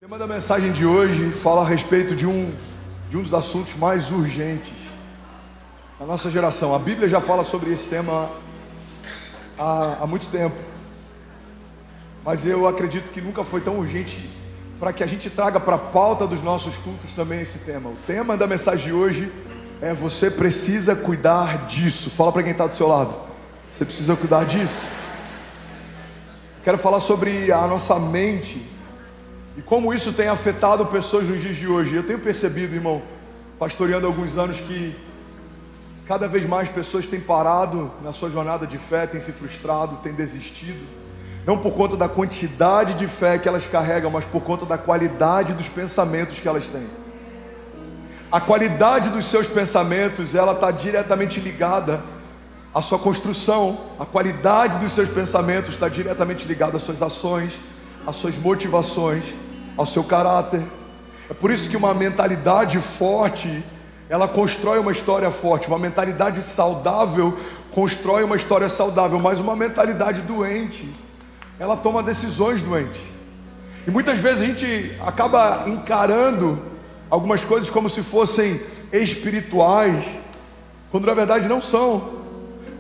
O tema da mensagem de hoje fala a respeito de um dos assuntos mais urgentes da nossa geração. A Bíblia já fala sobre esse tema há muito tempo, mas eu acredito que nunca foi tão urgente para que a gente traga para a pauta dos nossos cultos também esse tema. O tema da mensagem de hoje é: você precisa cuidar disso. Fala para quem está do seu lado: você precisa cuidar disso. Quero falar sobre a nossa mente e como isso tem afetado pessoas nos dias de hoje. Eu tenho percebido, irmão, pastoreando há alguns anos, que cada vez mais pessoas têm parado na sua jornada de fé, têm se frustrado, têm desistido, não por conta da quantidade de fé que elas carregam, mas por conta da qualidade dos pensamentos que elas têm. A qualidade dos seus pensamentos, ela está diretamente ligada à sua construção. A qualidade dos seus pensamentos está diretamente ligada às suas ações, às suas motivações, ao seu caráter. É por isso que uma mentalidade forte, ela constrói uma história forte. Uma mentalidade saudável constrói uma história saudável, mas uma mentalidade doente, ela toma decisões doentes. E muitas vezes a gente acaba encarando algumas coisas como se fossem espirituais, quando na verdade não são.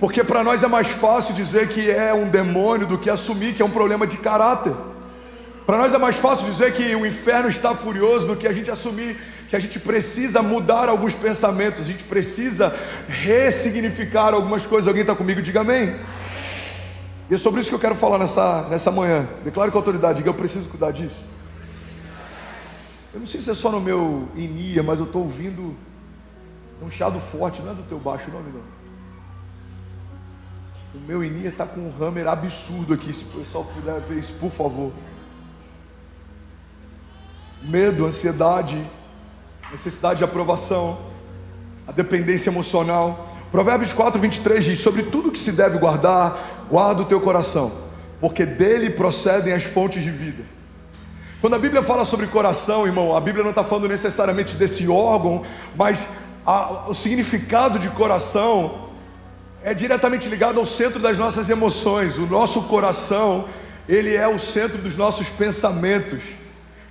Porque para nós é mais fácil dizer que é um demônio do que assumir que é um problema de caráter. Para nós é mais fácil dizer que o inferno está furioso do que a gente assumir que a gente precisa mudar alguns pensamentos, a gente precisa ressignificar algumas coisas. Alguém está comigo? Diga amém. E é sobre isso que eu quero falar nessa manhã. Declaro com autoridade, diga: eu preciso cuidar disso. Eu não sei se é só no meu inia, mas eu estou ouvindo um chiado forte. Não é do teu baixo não, amigão? O meu inia está com um hammer absurdo aqui. Se o pessoal puder ver isso, por favor. Medo, ansiedade, necessidade de aprovação, a dependência emocional. Provérbios 4:23 diz: sobre tudo que se deve guardar, guarda o teu coração, porque dele procedem as fontes de vida. Quando a Bíblia fala sobre coração, irmão, a Bíblia não está falando necessariamente desse órgão, mas o significado de coração é diretamente ligado ao centro das nossas emoções. O nosso coração, ele é o centro dos nossos pensamentos.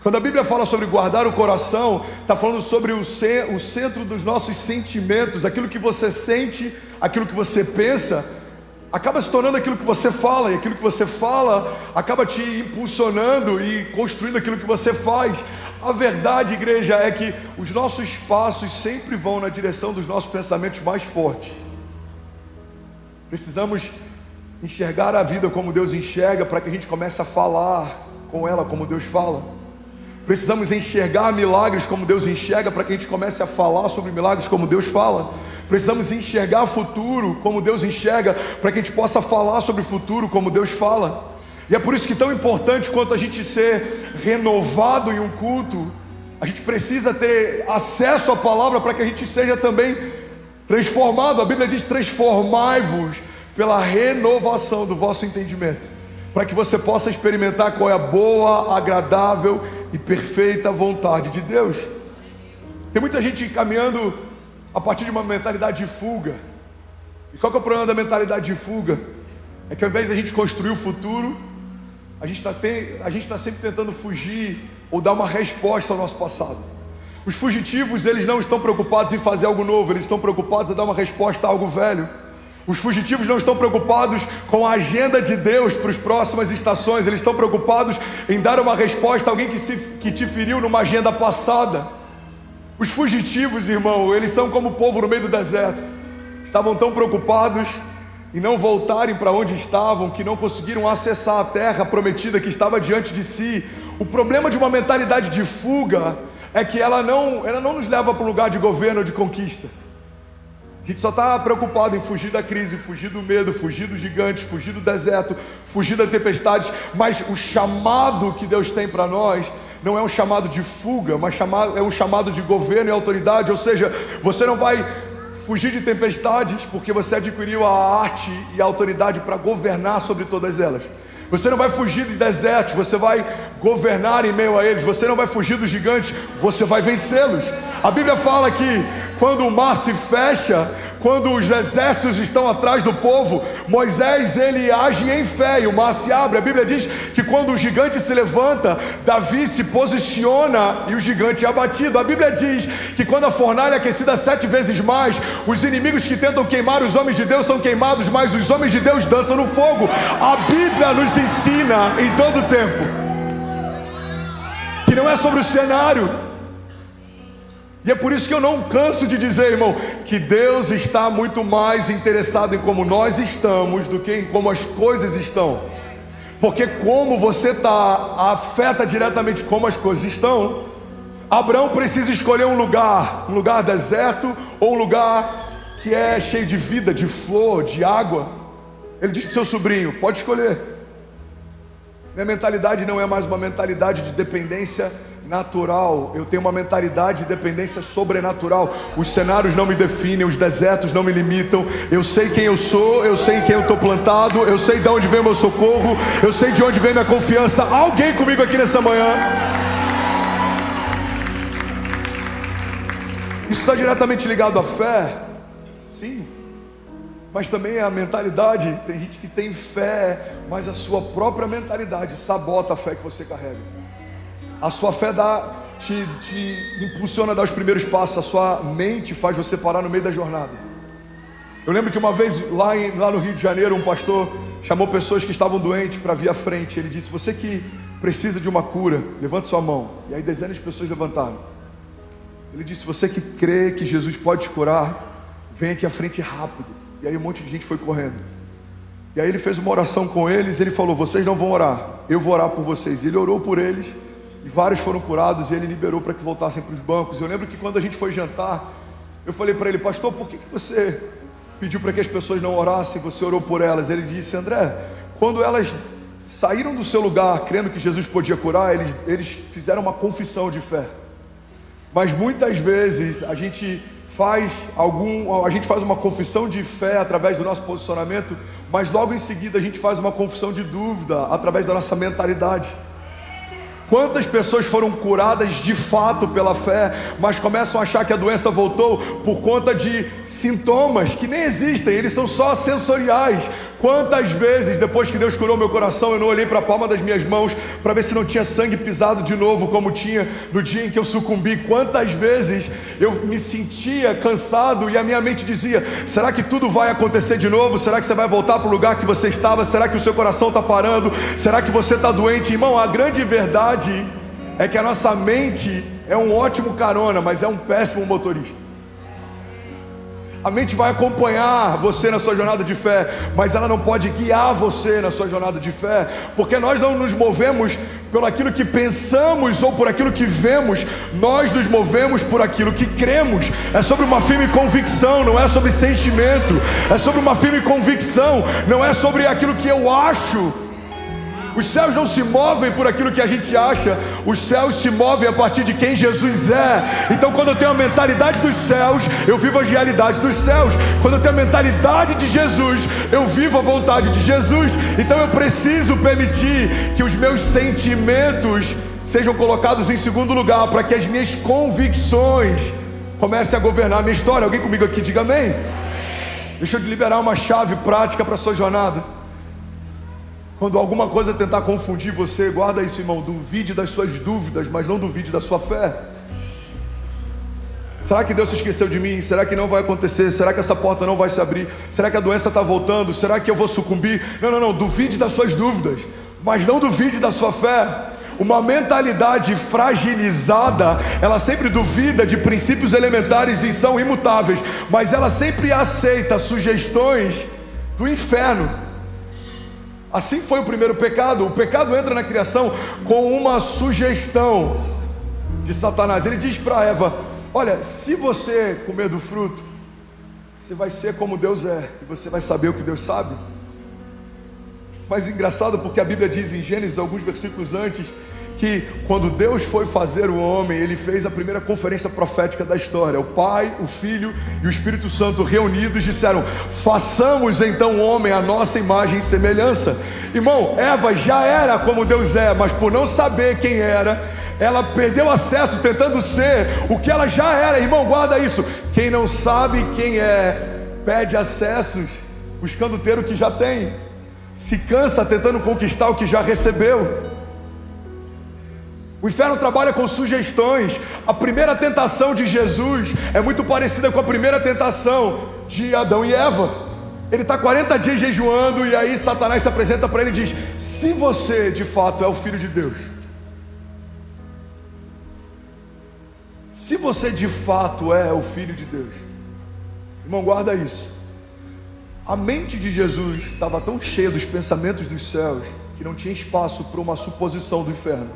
Quando a Bíblia fala sobre guardar o coração, está falando sobre o centro dos nossos sentimentos. Aquilo que você sente, aquilo que você pensa, acaba se tornando aquilo que você fala. E aquilo que você fala acaba te impulsionando e construindo aquilo que você faz. A verdade, igreja, é que os nossos passos sempre vão na direção dos nossos pensamentos mais fortes. Precisamos enxergar a vida como Deus enxerga, para que a gente comece a falar com ela como Deus fala. Precisamos enxergar milagres como Deus enxerga, para que a gente comece a falar sobre milagres como Deus fala. Precisamos enxergar futuro como Deus enxerga, para que a gente possa falar sobre o futuro como Deus fala. E é por isso que tão importante quanto a gente ser renovado em um culto, a gente precisa ter acesso à palavra, para que a gente seja também transformado. A Bíblia diz: transformai-vos pela renovação do vosso entendimento, para que você possa experimentar qual é a boa, agradável e perfeita vontade de Deus. Tem muita gente caminhando a partir de uma mentalidade de fuga. E qual que é o problema da mentalidade de fuga? É que ao invés de a gente construir o futuro, a gente está sempre tentando fugir ou dar uma resposta ao nosso passado. Os fugitivos, eles não estão preocupados em fazer algo novo, eles estão preocupados em dar uma resposta a algo velho. Os fugitivos não estão preocupados com a agenda de Deus para as próximas estações, eles estão preocupados em dar uma resposta a alguém que te feriu numa agenda passada. Os fugitivos, irmão, eles são como o povo no meio do deserto. Estavam tão preocupados em não voltarem para onde estavam, que não conseguiram acessar a terra prometida que estava diante de si. O problema de uma mentalidade de fuga é que ela não nos leva para um lugar de governo ou de conquista. A gente só está preocupado em fugir da crise, fugir do medo, fugir dos gigantes, fugir do deserto, fugir das tempestades. Mas o chamado que Deus tem para nós não é um chamado de fuga, mas é um chamado de governo e autoridade. Ou seja, você não vai fugir de tempestades porque você adquiriu a arte e a autoridade para governar sobre todas elas. Você não vai fugir de desertos, você vai governar em meio a eles. Você não vai fugir dos gigantes, você vai vencê-los. A Bíblia fala que quando o mar se fecha, quando os exércitos estão atrás do povo, Moisés ele age em fé e o mar se abre. A Bíblia diz que quando o gigante se levanta, Davi se posiciona e o gigante é abatido. A Bíblia diz que quando a fornalha é aquecida 7 vezes mais, os inimigos que tentam queimar os homens de Deus são queimados, mas os homens de Deus dançam no fogo. A Bíblia nos ensina em todo o tempo que não é sobre o cenário. E é por isso que eu não canso de dizer, irmão, que Deus está muito mais interessado em como nós estamos do que em como as coisas estão. Porque como você está afeta diretamente como as coisas estão. Abraão precisa escolher um lugar deserto ou um lugar que é cheio de vida, de flor, de água. Ele diz para o seu sobrinho, pode escolher. Minha mentalidade não é mais uma mentalidade de dependência natural, eu tenho uma mentalidade de dependência sobrenatural. Os cenários não me definem, os desertos não me limitam. Eu sei quem eu sou, eu sei em quem eu estou plantado, eu sei de onde vem meu socorro, eu sei de onde vem minha confiança. Alguém comigo aqui nessa manhã? Isso está diretamente ligado à fé, sim, mas também é a mentalidade. Tem gente que tem fé, mas a sua própria mentalidade sabota a fé que você carrega. A sua fé te impulsiona a dar os primeiros passos. A sua mente faz você parar no meio da jornada. Eu lembro que uma vez lá no Rio de Janeiro, um pastor chamou pessoas que estavam doentes para vir à frente. Ele disse, você que precisa de uma cura, levante sua mão. E aí dezenas de pessoas levantaram. Ele disse, você que crê que Jesus pode te curar, vem aqui à frente rápido. E aí um monte de gente foi correndo. E aí ele fez uma oração com eles. Ele falou, vocês não vão orar, eu vou orar por vocês. E ele orou por eles. E vários foram curados e ele liberou para que voltassem para os bancos. Eu lembro que quando a gente foi jantar, eu falei para ele, pastor, por que você pediu para que as pessoas não orassem? Você orou por elas. Ele disse, André, quando elas saíram do seu lugar crendo que Jesus podia curar, eles fizeram uma confissão de fé. Mas muitas vezes a gente faz uma confissão de fé através do nosso posicionamento, mas logo em seguida a gente faz uma confissão de dúvida através da nossa mentalidade. Quantas pessoas foram curadas de fato pela fé, mas começam a achar que a doença voltou por conta de sintomas que nem existem, eles são só sensoriais. Quantas vezes depois que Deus curou meu coração, eu não olhei para a palma das minhas mãos para ver se não tinha sangue pisado de novo como tinha no dia em que eu sucumbi. Quantas vezes eu me sentia cansado e a minha mente dizia, será que tudo vai acontecer de novo? Será que você vai voltar para o lugar que você estava? Será que o seu coração está parando? Será que você está doente? Irmão, a grande verdade é que a nossa mente é um ótimo carona, mas é um péssimo motorista. A mente vai acompanhar você na sua jornada de fé, mas ela não pode guiar você na sua jornada de fé, porque nós não nos movemos por aquilo que pensamos ou por aquilo que vemos, nós nos movemos por aquilo que cremos. É sobre uma firme convicção, não é sobre sentimento. É sobre uma firme convicção, não é sobre aquilo que eu acho. Os céus não se movem por aquilo que a gente acha, os céus se movem a partir de quem Jesus é. Então quando eu tenho a mentalidade dos céus, eu vivo as realidades dos céus. Quando eu tenho a mentalidade de Jesus, eu vivo a vontade de Jesus. Então eu preciso permitir que os meus sentimentos sejam colocados em segundo lugar, para que as minhas convicções comecem a governar a minha história. Alguém comigo aqui, diga amém. Deixa eu te liberar uma chave prática para a sua jornada. Quando alguma coisa tentar confundir você, guarda isso, irmão. Duvide das suas dúvidas, mas não duvide da sua fé. Será que Deus se esqueceu de mim? Será que não vai acontecer? Será que essa porta não vai se abrir? Será que a doença está voltando? Será que eu vou sucumbir? Não, duvide das suas dúvidas, mas não duvide da sua fé. Uma mentalidade fragilizada, ela sempre duvida de princípios elementares e são imutáveis, mas ela sempre aceita sugestões do inferno. Assim foi o primeiro pecado. O pecado entra na criação com uma sugestão de Satanás. Ele diz para Eva, olha, se você comer do fruto, você vai ser como Deus é, e você vai saber o que Deus sabe. Mas engraçado, porque a Bíblia diz em Gênesis, alguns versículos antes, que quando Deus foi fazer o homem, Ele fez a primeira conferência profética da história. O Pai, o Filho e o Espírito Santo reunidos disseram, façamos então o homem à nossa imagem e semelhança. Irmão, Eva já era como Deus é, mas por não saber quem era, ela perdeu acesso tentando ser o que ela já era. Irmão, guarda isso. Quem não sabe quem é, pede acessos buscando ter o que já tem, se cansa tentando conquistar o que já recebeu. O inferno trabalha com sugestões. A primeira tentação de Jesus é muito parecida com a primeira tentação de Adão e Eva. Ele está 40 dias jejuando e aí Satanás se apresenta para ele e diz: se você de fato é o Filho de Deus, se você de fato é o Filho de Deus, irmão, guarda isso. A mente de Jesus estava tão cheia dos pensamentos dos céus que não tinha espaço para uma suposição do inferno.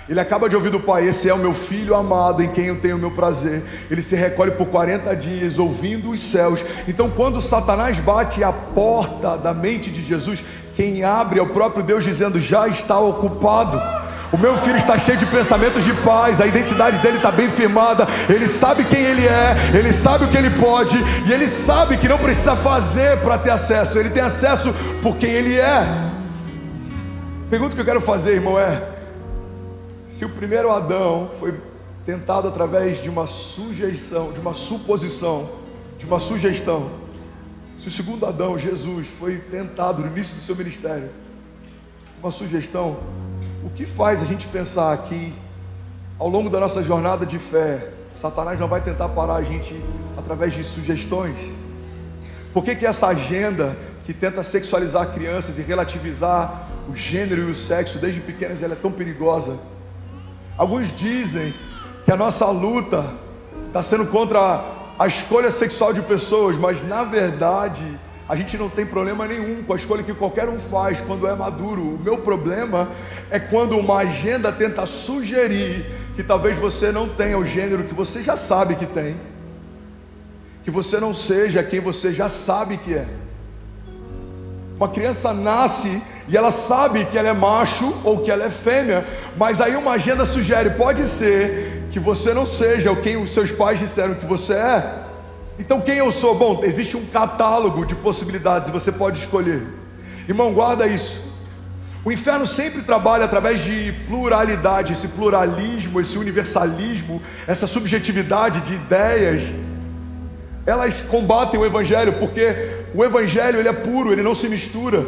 Ele acaba de ouvir do Pai: esse é o meu Filho amado, em quem eu tenho o meu prazer. Ele se recolhe por 40 dias ouvindo os céus. Então quando Satanás bate à porta da mente de Jesus, quem abre é o próprio Deus, dizendo: já está ocupado. O meu filho está cheio de pensamentos de paz, a identidade dele está bem firmada, ele sabe quem ele é, ele sabe o que ele pode, e ele sabe que não precisa fazer para ter acesso, ele tem acesso por quem ele é. A pergunta que eu quero fazer, irmão, é: se o primeiro Adão foi tentado através de uma sugestão, de uma suposição, de uma sugestão, se o segundo Adão, Jesus, foi tentado no início do seu ministério, uma sugestão, o que faz a gente pensar que ao longo da nossa jornada de fé, Satanás não vai tentar parar a gente através de sugestões? Por que essa agenda que tenta sexualizar crianças e relativizar o gênero e o sexo desde pequenas, ela é tão perigosa? Alguns dizem que a nossa luta está sendo contra a escolha sexual de pessoas, mas na verdade a gente não tem problema nenhum com a escolha que qualquer um faz quando é maduro. O meu problema é quando uma agenda tenta sugerir que talvez você não tenha o gênero que você já sabe que tem, que você não seja quem você já sabe que é. Uma criança nasce e ela sabe que ela é macho ou que ela é fêmea, mas aí uma agenda sugere: pode ser que você não seja o quem os seus pais disseram que você é. Então quem eu sou? Bom, existe um catálogo de possibilidades e você pode escolher. Irmão, guarda isso. O inferno sempre trabalha através de pluralidade, esse pluralismo, esse universalismo, essa subjetividade de ideias. Elas combatem o evangelho, porque o evangelho ele é puro, ele não se mistura.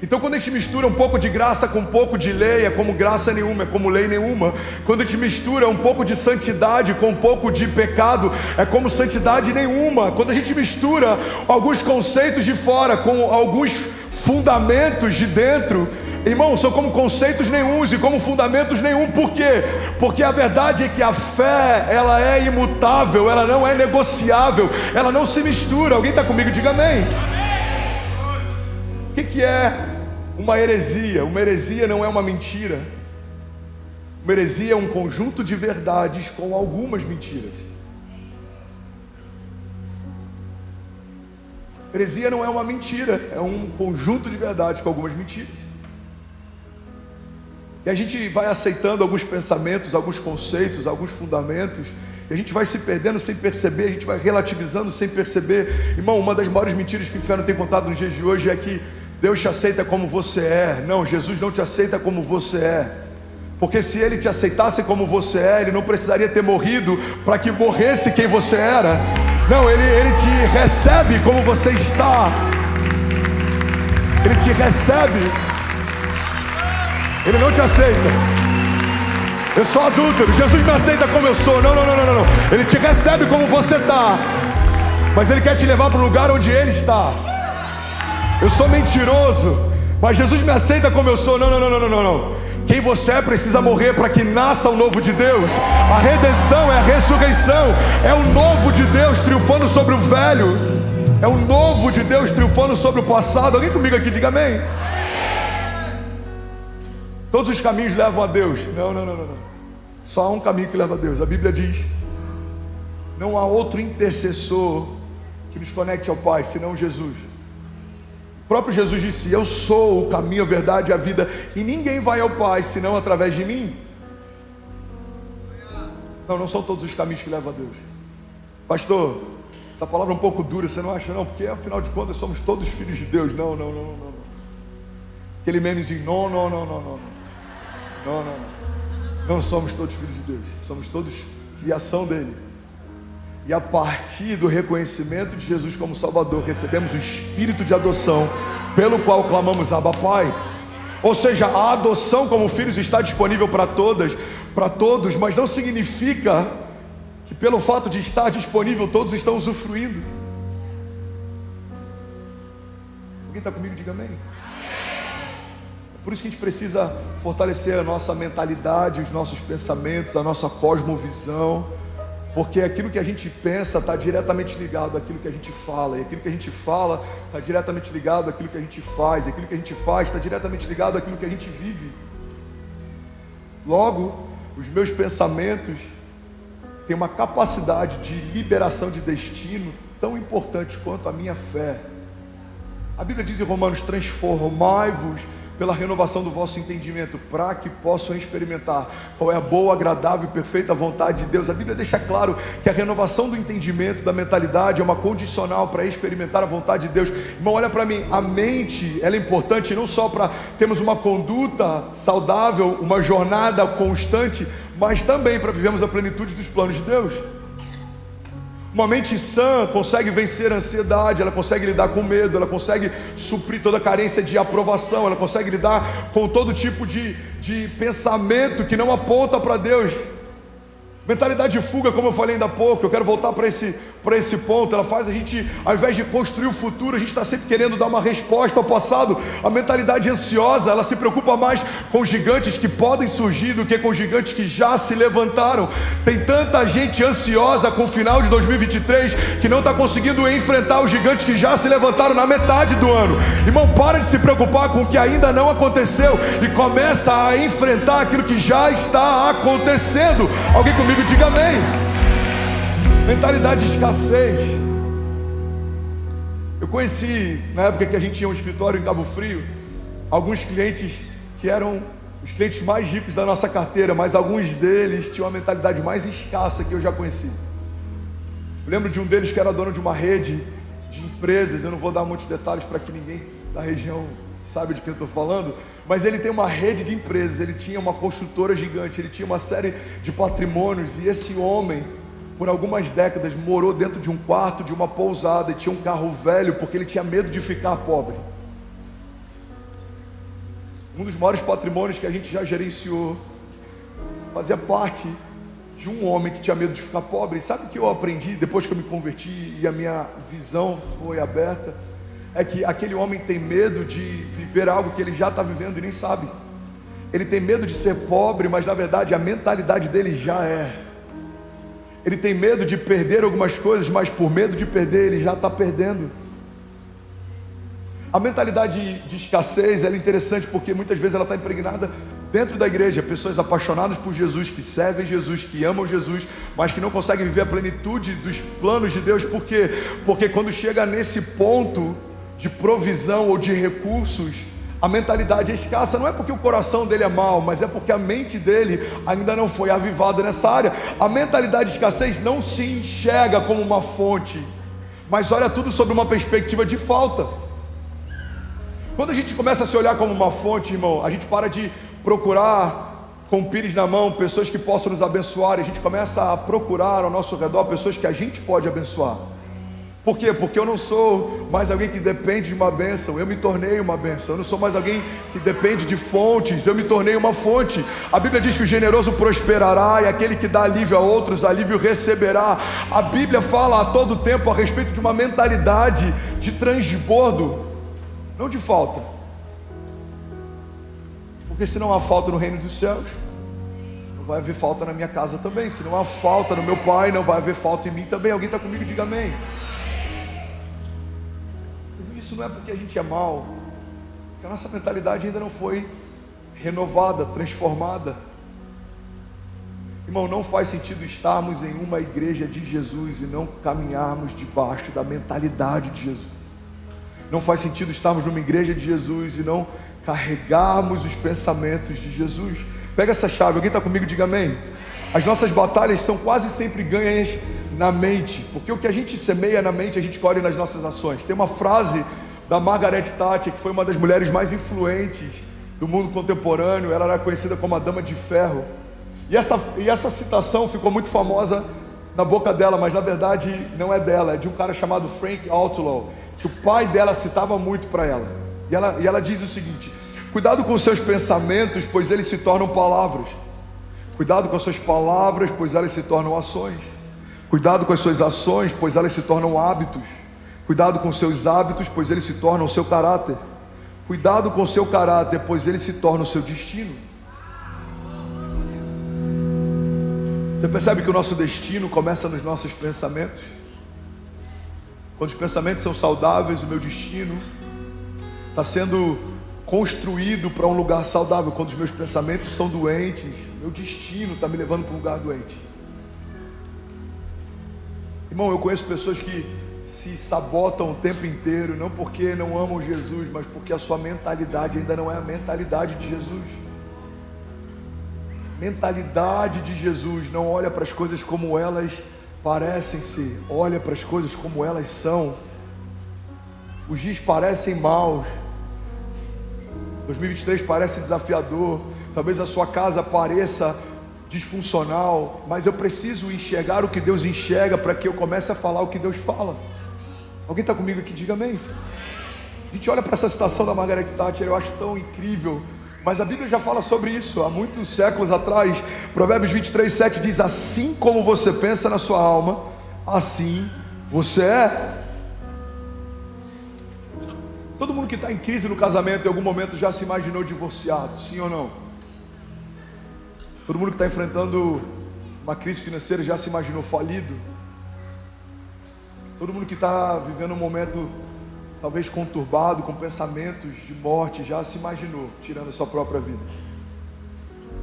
Então quando a gente mistura um pouco de graça com um pouco de lei, é como graça nenhuma, é como lei nenhuma. Quando a gente mistura um pouco de santidade com um pouco de pecado, é como santidade nenhuma. Quando a gente mistura alguns conceitos de fora com alguns fundamentos de dentro, irmão, são como conceitos nenhuns e como fundamentos nenhum. Por quê? Porque a verdade é que a fé, ela é imutável, ela não é negociável, ela não se mistura. Alguém está comigo? Diga amém. O que é uma heresia? Uma heresia não é uma mentira. Uma heresia é um conjunto de verdades com algumas mentiras. Heresia não é uma mentira, é um conjunto de verdades com algumas mentiras. E a gente vai aceitando alguns pensamentos, alguns conceitos, alguns fundamentos, e a gente vai se perdendo sem perceber, a gente vai relativizando sem perceber. Irmão, uma das maiores mentiras que o inferno tem contado nos dias de hoje é que Deus te aceita como você é. Não, Jesus não te aceita como você é. Porque se Ele te aceitasse como você é, Ele não precisaria ter morrido para que morresse quem você era. Não, Ele te recebe como você está. Ele te recebe. Ele não te aceita. Eu sou adúltero, Jesus me aceita como eu sou. Não. Ele te recebe como você está, mas Ele quer te levar para o lugar onde Ele está. Eu sou mentiroso, mas Jesus me aceita como eu sou. Não. Quem você é precisa morrer para que nasça o novo de Deus. A redenção é a ressurreição. É o novo de Deus triunfando sobre o velho. É o novo de Deus triunfando sobre o passado. Alguém comigo aqui, diga amém. Todos os caminhos levam a Deus. Não. Só há um caminho que leva a Deus. A Bíblia diz: não há outro intercessor que nos conecte ao Pai senão Jesus. O próprio Jesus disse: eu sou o caminho, a verdade e a vida, e ninguém vai ao Pai senão através de mim. Não são todos os caminhos que levam a Deus. Pastor, essa palavra é um pouco dura, você não acha não? Porque afinal de contas somos todos filhos de Deus. Não. Aquele memezinho, não. Não somos todos filhos de Deus, somos todos criação dele. E a partir do reconhecimento de Jesus como Salvador, recebemos o espírito de adoção, pelo qual clamamos Abba Pai. Ou seja, a adoção como filhos está disponível para todos, mas não significa que pelo fato de estar disponível, todos estão usufruindo. Alguém está comigo? Diga amém. Por isso que a gente precisa fortalecer a nossa mentalidade, os nossos pensamentos, a nossa cosmovisão, porque aquilo que a gente pensa está diretamente ligado àquilo que a gente fala, e aquilo que a gente fala está diretamente ligado àquilo que a gente faz, e aquilo que a gente faz está diretamente ligado àquilo que a gente vive. Logo, os meus pensamentos têm uma capacidade de liberação de destino tão importante quanto a minha fé. A Bíblia diz em Romanos: transformai-vos pela renovação do vosso entendimento, para que possam experimentar qual é a boa, agradável e perfeita vontade de Deus. A Bíblia deixa claro que a renovação do entendimento, da mentalidade, é uma condicional para experimentar a vontade de Deus. Irmão, olha para mim, a mente, ela é importante não só para termos uma conduta saudável, uma jornada constante, mas também para vivermos a plenitude dos planos de Deus. Uma mente sã consegue vencer a ansiedade, ela consegue lidar com medo, ela consegue suprir toda a carência de aprovação, ela consegue lidar com todo tipo de pensamento que não aponta para Deus. Mentalidade de fuga, como eu falei ainda há pouco, eu quero voltar para esse ponto. Ela faz a gente, ao invés de construir o futuro, a gente está sempre querendo dar uma resposta ao passado. A mentalidade ansiosa, ela se preocupa mais com gigantes que podem surgir do que com gigantes que já se levantaram. Tem tanta gente ansiosa com o final de 2023 que não está conseguindo enfrentar os gigantes que já se levantaram na metade do ano. Irmão, para de se preocupar com o que ainda não aconteceu e começa a enfrentar aquilo que já está acontecendo. Alguém comigo? Diga amém. Mentalidade de escassez. Eu conheci, na época que a gente tinha um escritório em Cabo Frio, alguns clientes que eram os clientes mais ricos da nossa carteira, mas alguns deles tinham a mentalidade mais escassa que eu já conheci. Eu lembro de um deles que era dono de uma rede de empresas. Eu não vou dar muitos detalhes para que ninguém da região sabe de quem eu estou falando, mas ele tem uma rede de empresas, ele tinha uma construtora gigante, ele tinha uma série de patrimônios, e esse homem, por algumas décadas, morou dentro de um quarto de uma pousada e tinha um carro velho, porque ele tinha medo de ficar pobre. Um dos maiores patrimônios que a gente já gerenciou fazia parte de um homem que tinha medo de ficar pobre. E sabe o que eu aprendi depois que eu me converti e a minha visão foi aberta? É que aquele homem tem medo de viver algo que ele já está vivendo e nem sabe. Ele tem medo de ser pobre, mas na verdade a mentalidade dele já é. Ele tem medo de perder algumas coisas, mas por medo de perder, ele já está perdendo. A mentalidade de escassez, ela é interessante porque muitas vezes ela está impregnada dentro da igreja. Pessoas apaixonadas por Jesus, que servem Jesus, que amam Jesus, mas que não conseguem viver a plenitude dos planos de Deus. Por quê? Porque quando chega nesse ponto de provisão ou de recursos, a mentalidade é escassa. Não é porque o coração dele é mau, mas é porque a mente dele ainda não foi avivada nessa área. A mentalidade de escassez não se enxerga como uma fonte, mas olha tudo sobre uma perspectiva de falta. Quando a gente começa a se olhar como uma fonte, irmão, a gente para de procurar com o pires na mão pessoas que possam nos abençoar, e a gente começa a procurar ao nosso redor pessoas que a gente pode abençoar. Por quê? Porque eu não sou mais alguém que depende de uma bênção, eu me tornei uma bênção. Eu não sou mais alguém que depende de fontes, eu me tornei uma fonte. A Bíblia diz que o generoso prosperará, e aquele que dá alívio a outros, alívio receberá. A Bíblia fala a todo tempo a respeito de uma mentalidade de transbordo, não de falta. Porque se não há falta no reino dos céus, não vai haver falta na minha casa também. Se não há falta no meu pai, não vai haver falta em mim também. Alguém está comigo? Diga amém. Isso não é porque a gente é mau, porque a nossa mentalidade ainda não foi renovada, transformada. Irmão, não faz sentido estarmos em uma igreja de Jesus e não caminharmos debaixo da mentalidade de Jesus. Não faz sentido estarmos numa igreja de Jesus e não carregarmos os pensamentos de Jesus. Pega essa chave, alguém está comigo? Diga amém. As nossas batalhas são quase sempre ganhas na mente, porque o que a gente semeia na mente, a gente colhe nas nossas ações. Tem uma frase da Margaret Thatcher, que foi uma das mulheres mais influentes do mundo contemporâneo. Ela era conhecida como a Dama de Ferro, e essa citação ficou muito famosa na boca dela, mas na verdade não é dela, é de um cara chamado Frank Outlaw, que o pai dela citava muito para ela. E ela diz o seguinte: cuidado com os seus pensamentos, pois eles se tornam palavras. Cuidado com as suas palavras, pois elas se tornam ações. Cuidado com as suas ações, pois elas se tornam hábitos. Cuidado com os seus hábitos, pois eles se tornam o seu caráter. Cuidado com o seu caráter, pois ele se torna o seu destino. Você percebe que o nosso destino começa nos nossos pensamentos? Quando os pensamentos são saudáveis, o meu destino está sendo construído para um lugar saudável. Quando os meus pensamentos são doentes, meu destino está me levando para um lugar doente. Irmão, eu conheço pessoas que se sabotam o tempo inteiro, não porque não amam Jesus, mas porque a sua mentalidade ainda não é a mentalidade de Jesus. Mentalidade de Jesus não olha para as coisas como elas parecem ser, olha para as coisas como elas são. Os dias parecem maus, 2023 parece desafiador, talvez a sua casa pareça disfuncional, mas eu preciso enxergar o que Deus enxerga para que eu comece a falar o que Deus fala. Alguém está comigo aqui? Diga amém. A gente olha para essa citação da Margaret Thatcher, eu acho tão incrível, mas a Bíblia já fala sobre isso há muitos séculos atrás. Provérbios 23:7 diz: assim como você pensa na sua alma, assim você é. Todo mundo que está em crise no casamento em algum momento já se imaginou divorciado, sim ou não? Todo mundo que está enfrentando uma crise financeira já se imaginou falido? Todo mundo que está vivendo um momento talvez conturbado, com pensamentos de morte, já se imaginou tirando a sua própria vida?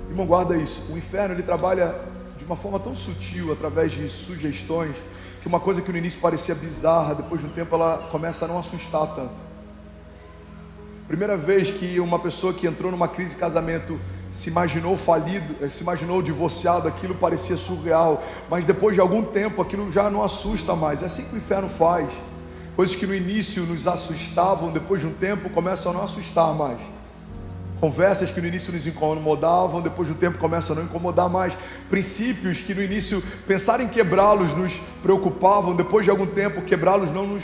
Irmão, guarda isso. O inferno, ele trabalha de uma forma tão sutil, através de sugestões, que uma coisa que no início parecia bizarra, depois de um tempo ela começa a não assustar tanto. Primeira vez que uma pessoa que entrou numa crise de casamento se imaginou falido, se imaginou divorciado, aquilo parecia surreal, mas depois de algum tempo aquilo já não assusta mais. É assim que o inferno faz. Coisas que no início nos assustavam, depois de um tempo começam a não assustar mais. Conversas que no início nos incomodavam, depois de um tempo começam a não incomodar mais. Princípios que no início pensar em quebrá-los nos preocupavam, depois de algum tempo quebrá-los não nos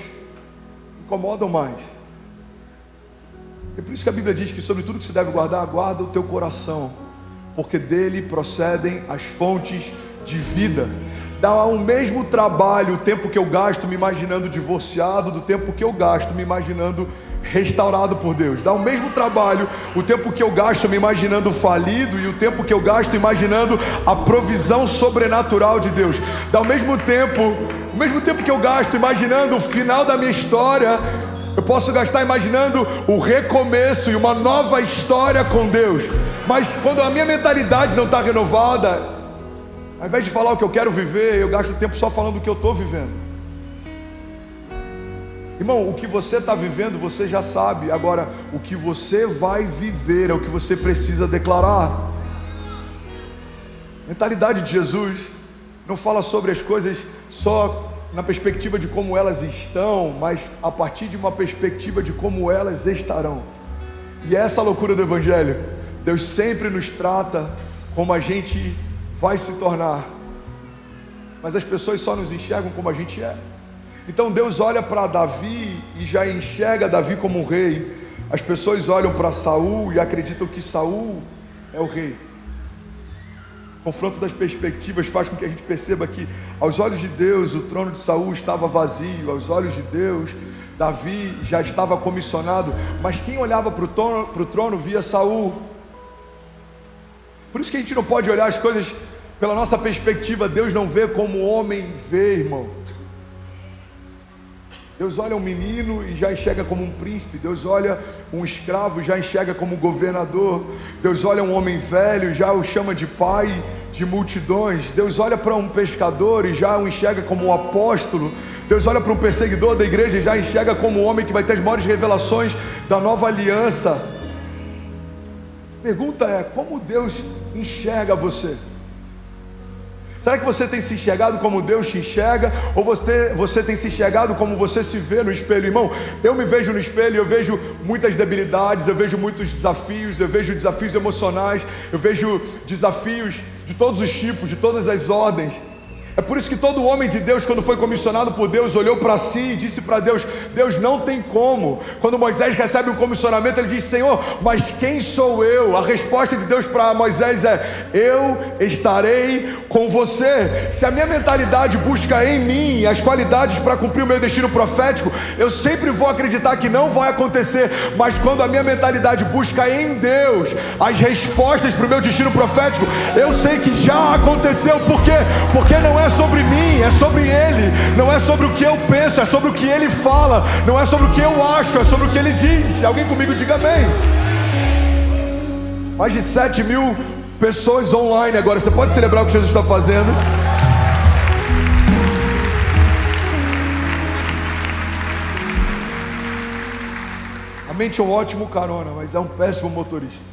incomodam mais. É por isso que a Bíblia diz que sobre tudo que se deve guardar, guarda o teu coração, porque dele procedem as fontes de vida. Dá o mesmo trabalho o tempo que eu gasto me imaginando divorciado, do tempo que eu gasto me imaginando restaurado por Deus. Dá o mesmo trabalho o tempo que eu gasto me imaginando falido e o tempo que eu gasto imaginando a provisão sobrenatural de Deus. Dá o mesmo tempo que eu gasto imaginando o final da minha história, eu posso gastar imaginando o recomeço e uma nova história com Deus. Mas quando a minha mentalidade não está renovada, ao invés de falar o que eu quero viver, eu gasto tempo só falando o que eu estou vivendo. Irmão, o que você está vivendo, você já sabe. Agora, o que você vai viver é o que você precisa declarar. A mentalidade de Jesus não fala sobre as coisas só na perspectiva de como elas estão, mas a partir de uma perspectiva de como elas estarão. E é essa a loucura do Evangelho. Deus sempre nos trata como a gente vai se tornar, mas as pessoas só nos enxergam como a gente é. Então Deus olha para Davi e já enxerga Davi como um rei. As pessoas olham para Saul e acreditam que Saul é o rei. O confronto das perspectivas faz com que a gente perceba que aos olhos de Deus o trono de Saul estava vazio, aos olhos de Deus Davi já estava comissionado, mas quem olhava para o trono via Saul. Por isso que a gente não pode olhar as coisas pela nossa perspectiva. Deus não vê como o homem vê, irmão. Deus olha um menino e já enxerga como um príncipe. Deus olha um escravo e já enxerga como governador. Deus olha um homem velho e já o chama de pai de multidões. Deus olha para um pescador e já o enxerga como um apóstolo. Deus olha para um perseguidor da igreja e já enxerga como um homem que vai ter as maiores revelações da nova aliança. A pergunta é: como Deus enxerga você? Será que você tem se enxergado como Deus te enxerga? Ou você tem se enxergado como você se vê no espelho? Irmão, eu me vejo no espelho, eu vejo muitas debilidades, eu vejo muitos desafios, eu vejo desafios emocionais, eu vejo desafios de todos os tipos, de todas as ordens. É por isso que todo homem de Deus, quando foi comissionado por Deus, olhou para si e disse para Deus: Deus, não tem como. Quando Moisés recebe um comissionamento, ele diz: Senhor, mas quem sou eu? A resposta de Deus para Moisés é: eu estarei com você. Se a minha mentalidade busca em mim as qualidades para cumprir o meu destino profético, eu sempre vou acreditar que não vai acontecer. Mas quando a minha mentalidade busca em Deus as respostas para o meu destino profético, eu sei que já aconteceu. Por quê? Porque não é sobre mim, é sobre Ele. Não é sobre o que eu penso, é sobre o que Ele fala. Não é sobre o que eu acho, é sobre o que Ele diz. Alguém comigo diga amém. Mais de 7.000 pessoas online agora. Você pode celebrar o que Jesus está fazendo? A mente é um ótimo carona, mas é um péssimo motorista.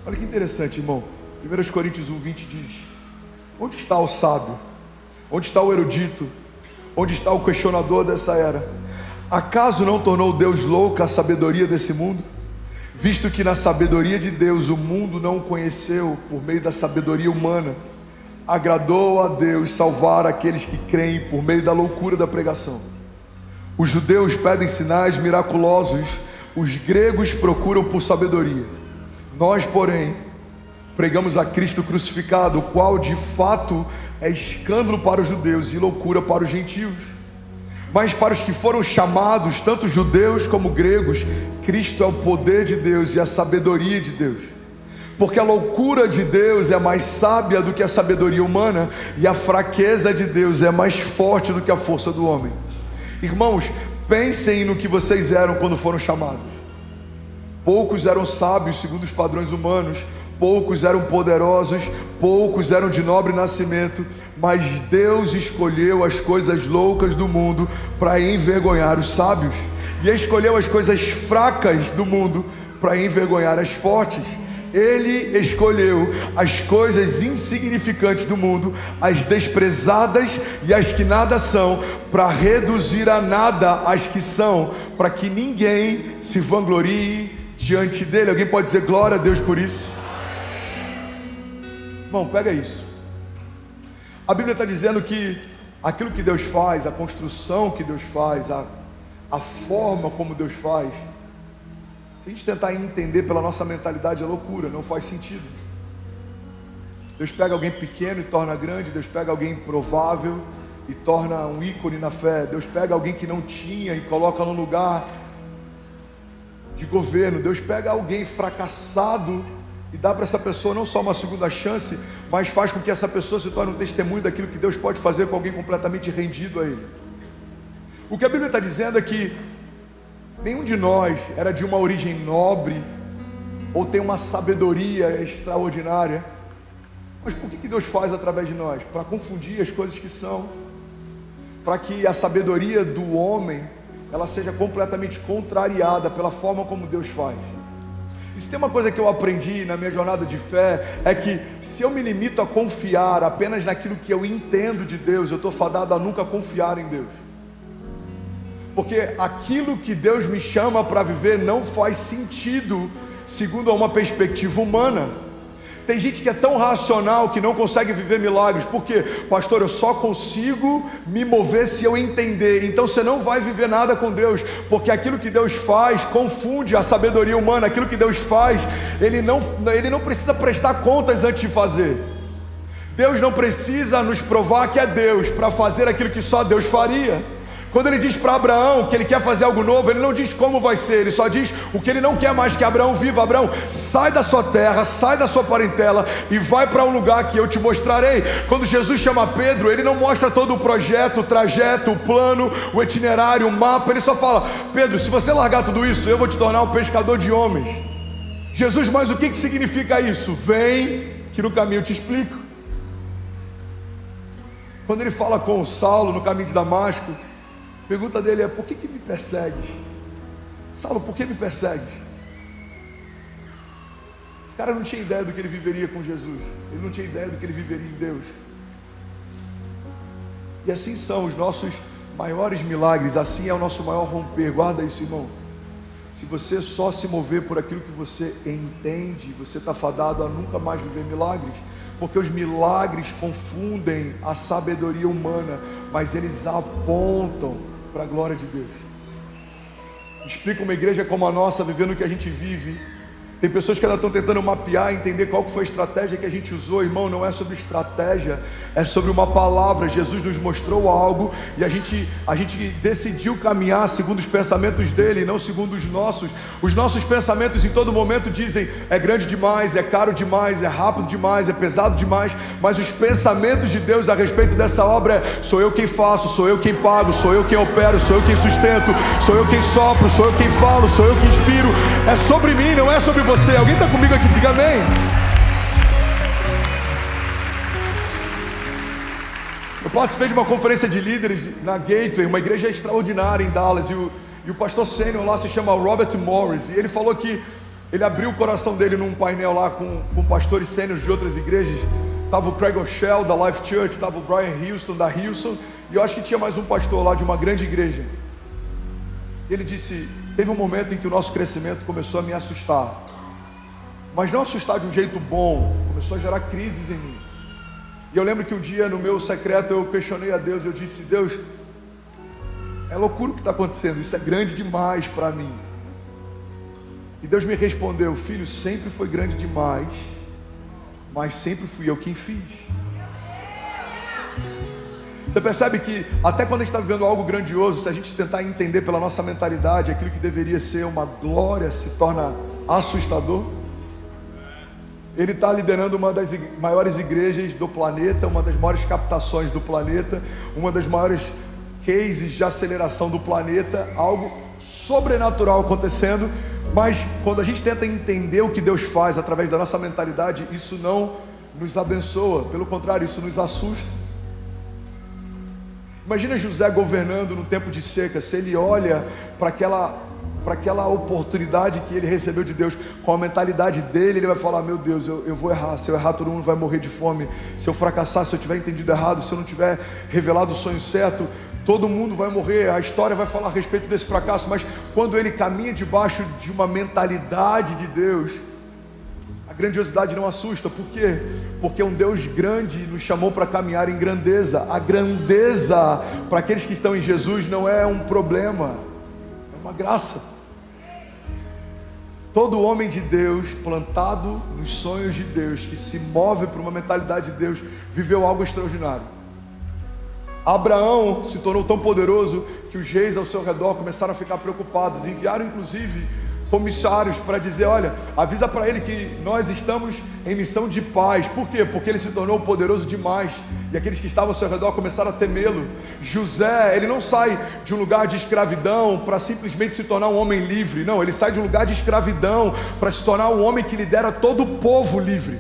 Olha que interessante, irmão. 1 Coríntios 1:20 diz: onde está o sábio? Onde está o erudito? Onde está o questionador dessa era? Acaso não tornou Deus louca a sabedoria desse mundo? Visto que na sabedoria de Deus o mundo não o conheceu por meio da sabedoria humana, agradou a Deus salvar aqueles que creem por meio da loucura da pregação. Os judeus pedem sinais miraculosos, os gregos procuram por sabedoria. Nós, porém, pregamos a Cristo crucificado, o qual de fato é escândalo para os judeus e loucura para os gentios. Mas para os que foram chamados, tanto judeus como gregos, Cristo é o poder de Deus e a sabedoria de Deus. Porque a loucura de Deus é mais sábia do que a sabedoria humana, e a fraqueza de Deus é mais forte do que a força do homem. Irmãos, pensem no que vocês eram quando foram chamados. Poucos eram sábios segundo os padrões humanos, poucos eram poderosos, poucos eram de nobre nascimento, mas Deus escolheu as coisas loucas do mundo para envergonhar os sábios, e escolheu as coisas fracas do mundo para envergonhar as fortes. Ele escolheu as coisas insignificantes do mundo, as desprezadas e as que nada são, para reduzir a nada as que são, para que ninguém se vanglorie diante dele. Alguém pode dizer glória a Deus por isso? Irmão, pega isso. A Bíblia está dizendo que aquilo que Deus faz, a construção que Deus faz, a forma como Deus faz, se a gente tentar entender pela nossa mentalidade, é loucura, não faz sentido. Deus pega alguém pequeno e torna grande. Deus pega alguém improvável e torna um ícone na fé. Deus pega alguém que não tinha e coloca num lugar de governo. Deus pega alguém fracassado e dá para essa pessoa não só uma segunda chance, mas faz com que essa pessoa se torne um testemunho daquilo que Deus pode fazer com alguém completamente rendido a Ele. O que a Bíblia está dizendo é que nenhum de nós era de uma origem nobre ou tem uma sabedoria extraordinária. Mas por que Deus faz através de nós? Para confundir as coisas que são, para que a sabedoria do homem ela seja completamente contrariada pela forma como Deus faz. E se tem uma coisa que eu aprendi na minha jornada de fé, é que se eu me limito a confiar apenas naquilo que eu entendo de Deus, eu estou fadado a nunca confiar em Deus. Porque aquilo que Deus me chama para viver não faz sentido segundo uma perspectiva humana. Tem gente que é tão racional que não consegue viver milagres. Por quê? Pastor, eu só consigo me mover se eu entender. Então você não vai viver nada com Deus, porque aquilo que Deus faz confunde a sabedoria humana. Aquilo que Deus faz, Ele não precisa prestar contas antes de fazer. Deus não precisa nos provar que é Deus para fazer aquilo que só Deus faria. Quando Ele diz para Abraão que Ele quer fazer algo novo, Ele não diz como vai ser, Ele só diz o que Ele não quer mais que Abraão viva. Abraão, sai da sua terra, sai da sua parentela e vai para um lugar que eu te mostrarei. Quando Jesus chama Pedro, Ele não mostra todo o projeto, o trajeto, o plano, o itinerário, o mapa. Ele só fala: Pedro, se você largar tudo isso, eu vou te tornar um pescador de homens. Jesus, mas o que significa isso? Vem, que no caminho eu te explico. Quando Ele fala com Saulo no caminho de Damasco, a pergunta dele é: por que me persegues? Saulo, por que me persegues? Esse cara não tinha ideia do que ele viveria com Jesus. Ele não tinha ideia do que ele viveria em Deus. E assim são os nossos maiores milagres. Assim é o nosso maior romper. Guarda isso, irmão. Se você só se mover por aquilo que você entende, você está fadado a nunca mais viver milagres. Porque os milagres confundem a sabedoria humana, mas eles apontam para a glória de Deus. Explica uma igreja como a nossa, vivendo o que a gente vive. Tem pessoas que ainda estão tentando mapear, entender qual que foi a estratégia que a gente usou. Irmão, não é sobre estratégia, é sobre uma palavra. Jesus nos mostrou algo e a gente decidiu caminhar segundo os pensamentos dele, não segundo os nossos. Os nossos pensamentos em todo momento dizem: é grande demais, é caro demais, é rápido demais, é pesado demais. Mas os pensamentos de Deus a respeito dessa obra é: sou eu quem faço, sou eu quem pago, sou eu quem opero, sou eu quem sustento, sou eu quem sopro, sou eu quem falo, sou eu que inspiro. É sobre mim, não é sobre você. Alguém está comigo aqui? Diga amém. Eu participei de uma conferência de líderes na Gateway, uma igreja extraordinária em Dallas, e o pastor sênior lá se chama Robert Morris, e ele falou que ele abriu o coração dele num painel lá com pastores sêniores de outras igrejas. Estava o Craig Rochelle da Life Church, estava o Brian Houston da Hilson, e eu acho que tinha mais um pastor lá de uma grande igreja. Ele disse: teve um momento em que o nosso crescimento começou a me assustar, mas não assustar de um jeito bom, começou a gerar crises em mim. E eu lembro que um dia no meu secreto eu questionei a Deus, eu disse: Deus, é loucura o que está acontecendo, isso é grande demais para mim. E Deus me respondeu: filho, sempre foi grande demais, mas sempre fui eu quem fiz. Você percebe que até quando a gente está vivendo algo grandioso, se a gente tentar entender pela nossa mentalidade, aquilo que deveria ser uma glória se torna assustador. Ele está liderando uma das maiores igrejas do planeta, uma das maiores captações do planeta, uma das maiores cases de aceleração do planeta, algo sobrenatural acontecendo. Mas quando a gente tenta entender o que Deus faz através da nossa mentalidade, isso não nos abençoa, pelo contrário, isso nos assusta. Imagina José governando no tempo de seca. Se ele olha para aquela oportunidade que ele recebeu de Deus, com a mentalidade dele, ele vai falar: meu Deus, eu vou errar. Se eu errar, todo mundo vai morrer de fome. Se eu fracassar, se eu tiver entendido errado, se eu não tiver revelado o sonho certo, todo mundo vai morrer. A história vai falar a respeito desse fracasso. Mas quando ele caminha debaixo de uma mentalidade de Deus, a grandiosidade não assusta. Por quê? Porque um Deus grande nos chamou para caminhar em grandeza. A grandeza para aqueles que estão em Jesus não é um problema, é uma graça. Todo homem de Deus, plantado nos sonhos de Deus, que se move por uma mentalidade de Deus, viveu algo extraordinário. Abraão se tornou tão poderoso que os reis ao seu redor começaram a ficar preocupados. Enviaram inclusive comissários para dizer: olha, avisa para ele que nós estamos em missão de paz. Por quê? Porque ele se tornou poderoso demais, e aqueles que estavam ao seu redor começaram a temê-lo. José, ele não sai de um lugar de escravidão para simplesmente se tornar um homem livre. Não, ele sai de um lugar de escravidão para se tornar um homem que lidera todo o povo livre.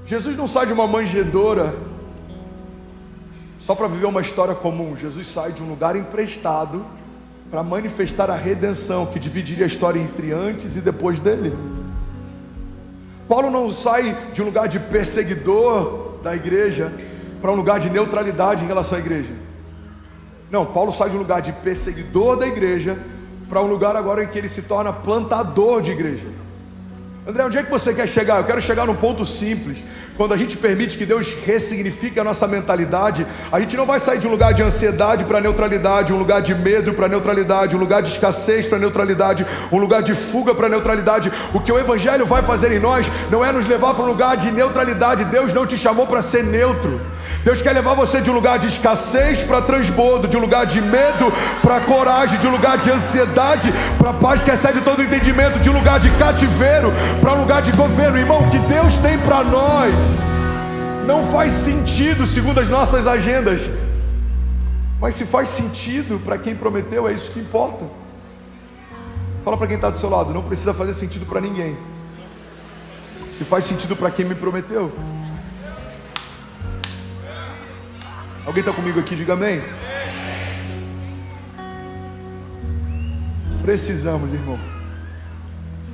Jesus não sai de uma manjedoura só para viver uma história comum. Jesus sai de um lugar emprestado para manifestar a redenção que dividiria a história entre antes e depois dele. Paulo não sai de um lugar de perseguidor da igreja para um lugar de neutralidade em relação à igreja. Não, Paulo sai de um lugar de perseguidor da igreja para um lugar agora em que ele se torna plantador de igreja. André, onde é que você quer chegar? Eu quero chegar num ponto simples. Quando a gente permite que Deus ressignifique a nossa mentalidade, a gente não vai sair de um lugar de ansiedade para neutralidade, um lugar de medo para neutralidade, um lugar de escassez para neutralidade, um lugar de fuga para neutralidade. O que o Evangelho vai fazer em nós não é nos levar para um lugar de neutralidade. Deus não te chamou para ser neutro. Deus quer levar você de um lugar de escassez para transbordo, de um lugar de medo para coragem, de um lugar de ansiedade para paz que excede todo o entendimento, de um lugar de cativeiro para um lugar de governo. Irmão, o que Deus tem para nós não faz sentido segundo as nossas agendas, mas se faz sentido para quem prometeu, é isso que importa. Fala para quem está do seu lado: não precisa fazer sentido para ninguém, se faz sentido para quem me prometeu. Alguém está comigo aqui? Diga amém. Precisamos, irmão,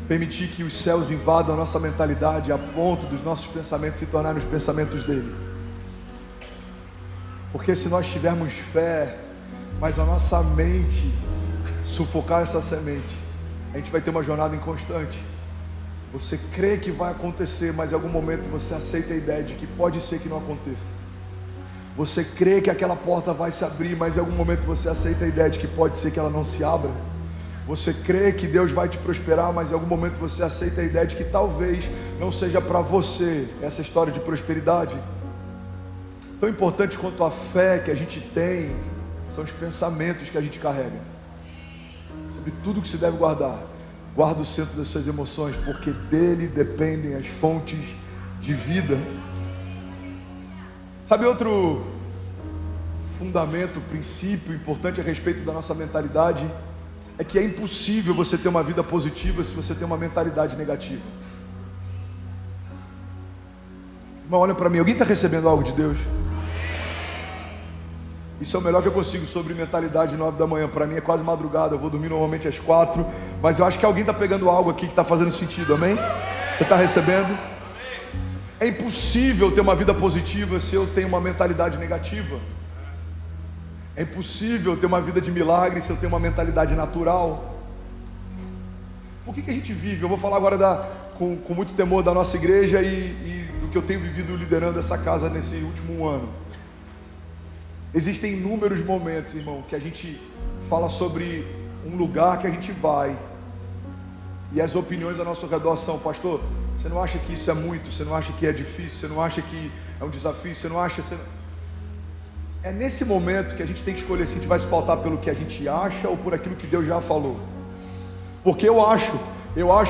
permitir que os céus invadam a nossa mentalidade a ponto dos nossos pensamentos se tornarem os pensamentos dele. Porque se nós tivermos fé, mas a nossa mente sufocar essa semente, a gente vai ter uma jornada inconstante. Você crê que vai acontecer, mas em algum momento você aceita a ideia de que pode ser que não aconteça. Você crê que aquela porta vai se abrir, mas em algum momento você aceita a ideia de que pode ser que ela não se abra. Você crê que Deus vai te prosperar, mas em algum momento você aceita a ideia de que talvez não seja para você essa história de prosperidade. Tão importante quanto a fé que a gente tem são os pensamentos que a gente carrega. Sobre tudo que se deve guardar, guarda o centro das suas emoções, porque dele dependem as fontes de vida. Sabe outro fundamento, princípio importante a respeito da nossa mentalidade? É que é impossível você ter uma vida positiva se você tem uma mentalidade negativa. Irmão, olha para mim, alguém está recebendo algo de Deus? Isso é o melhor que eu consigo sobre mentalidade 9 da manhã. Para mim é quase madrugada, eu vou dormir normalmente às 4. Mas eu acho que alguém está pegando algo aqui que está fazendo sentido, amém? Você está recebendo? É impossível ter uma vida positiva se eu tenho uma mentalidade negativa. É impossível ter uma vida de milagre se eu tenho uma mentalidade natural. Por que a gente vive? Eu vou falar agora com muito temor da nossa igreja e do que eu tenho vivido liderando essa casa nesse último ano. Existem inúmeros momentos, irmão, que a gente fala sobre um lugar que a gente vai e as opiniões ao nosso redor são: pastor, você não acha que isso é muito? Você não acha que é difícil? Você não acha que é um desafio? Você não acha... É nesse momento que a gente tem que escolher se a gente vai se pautar pelo que a gente acha ou por aquilo que Deus já falou. Porque eu acho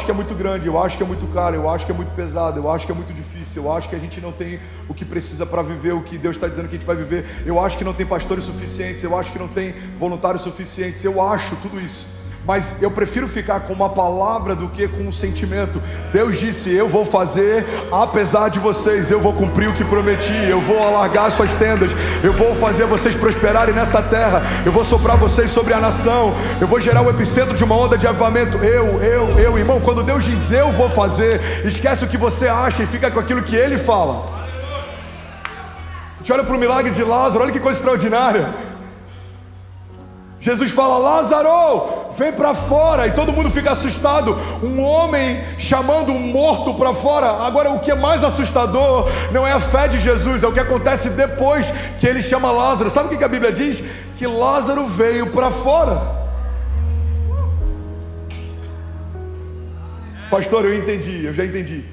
que é muito grande, eu acho que é muito caro, eu acho que é muito pesado, eu acho que é muito difícil, eu acho que a gente não tem o que precisa para viver o que Deus está dizendo que a gente vai viver, eu acho que não tem pastores suficientes, eu acho que não tem voluntários suficientes, eu acho tudo isso. Mas eu prefiro ficar com uma palavra do que com um sentimento. Deus disse: eu vou fazer apesar de vocês, eu vou cumprir o que prometi, eu vou alargar suas tendas, eu vou fazer vocês prosperarem nessa terra, eu vou soprar vocês sobre a nação, eu vou gerar o epicentro de uma onda de avivamento. Irmão, quando Deus diz eu vou fazer, esquece o que você acha e fica com aquilo que Ele fala. A gente olha para o milagre de Lázaro, olha que coisa extraordinária. Jesus fala: Lázaro, vem para fora, e todo mundo fica assustado. Um homem chamando um morto para fora. Agora, o que é mais assustador não é a fé de Jesus, é o que acontece depois que ele chama Lázaro. Sabe o que a Bíblia diz? Que Lázaro veio para fora. Pastor, eu já entendi.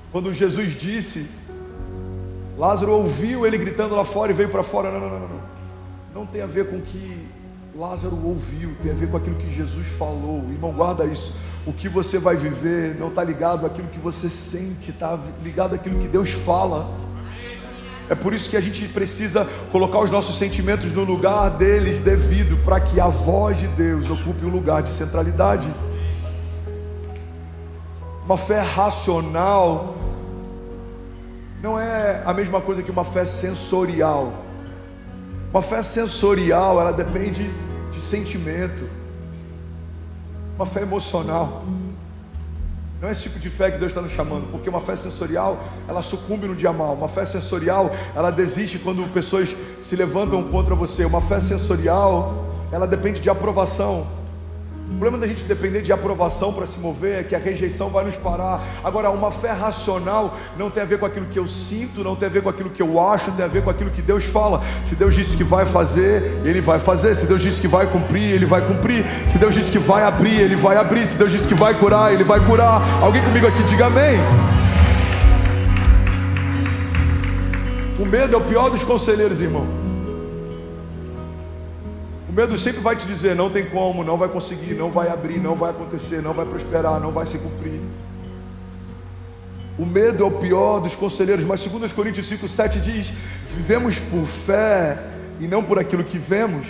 Quando Jesus disse, Lázaro ouviu ele gritando lá fora e veio para fora. Não tem a ver com o que Lázaro ouviu, tem a ver com aquilo que Jesus falou. Irmão, guarda isso. O que você vai viver não está ligado àquilo que você sente, está ligado àquilo que Deus fala. É por isso que a gente precisa colocar os nossos sentimentos no lugar deles devido, para que a voz de Deus ocupe um lugar de centralidade. Uma fé racional não é a mesma coisa que uma fé sensorial. Uma fé sensorial, ela depende de sentimento. Uma fé emocional não é esse tipo de fé que Deus está nos chamando, porque uma fé sensorial, ela sucumbe no dia mal. Uma fé sensorial, ela desiste quando pessoas se levantam contra você. Uma fé sensorial, ela depende de aprovação. O problema da gente depender de aprovação para se mover é que a rejeição vai nos parar. Agora, uma fé racional não tem a ver com aquilo que eu sinto, não tem a ver com aquilo que eu acho, tem a ver com aquilo que Deus fala. Se Deus disse que vai fazer, Ele vai fazer. Se Deus disse que vai cumprir, Ele vai cumprir. Se Deus disse que vai abrir, Ele vai abrir. Se Deus disse que vai curar, Ele vai curar. Alguém comigo aqui, diga amém. O medo é o pior dos conselheiros, irmão. O medo sempre vai te dizer: não tem como, não vai conseguir, não vai abrir, não vai acontecer, não vai prosperar, não vai se cumprir. O medo é o pior dos conselheiros. Mas 2 Coríntios 5:7 diz: vivemos por fé e não por aquilo que vemos.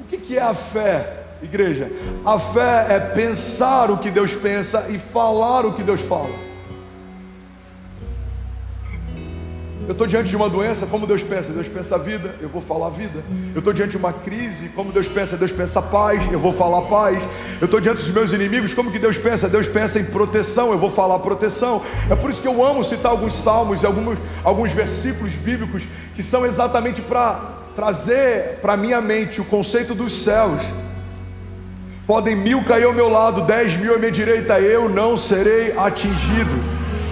O que é a fé, igreja? A fé é pensar o que Deus pensa e falar o que Deus fala. Eu estou diante de uma doença, como Deus pensa? Deus pensa a vida, eu vou falar a vida. Eu estou diante de uma crise, como Deus pensa? Deus pensa paz, eu vou falar paz. Eu estou diante dos meus inimigos, como que Deus pensa? Deus pensa em proteção, eu vou falar proteção. É por isso que eu amo citar alguns salmos e alguns versículos bíblicos que são exatamente para trazer para a minha mente o conceito dos céus. Podem 1000 cair ao meu lado, 10.000 à minha direita, eu não serei atingido.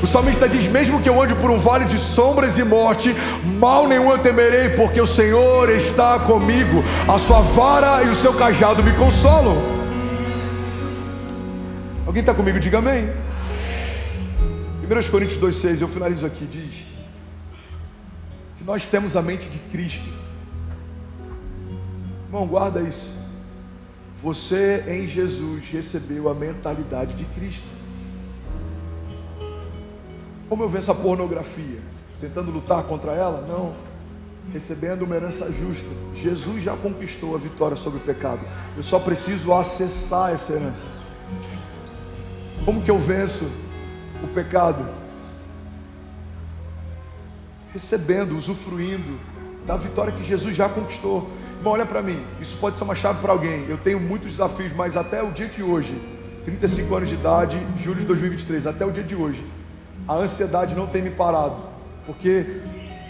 O salmista diz: mesmo que eu ande por um vale de sombras e morte, mal nenhum eu temerei, porque o Senhor está comigo, a sua vara e o seu cajado me consolam. Alguém está comigo? Diga amém. 1 Coríntios 2,6, eu finalizo aqui, diz que nós temos a mente de Cristo. Irmão, guarda isso. Você em Jesus recebeu a mentalidade de Cristo. Como eu venço a pornografia? Tentando lutar contra ela? Não. Recebendo uma herança justa. Jesus já conquistou a vitória sobre o pecado. Eu só preciso acessar essa herança. Como que eu venço o pecado? Recebendo, usufruindo da vitória que Jesus já conquistou. Irmão, olha para mim, isso pode ser uma chave para alguém. Eu tenho muitos desafios, mas até o dia de hoje, 35 anos de idade, julho de 2023, até o dia de hoje, a ansiedade não tem me parado, porque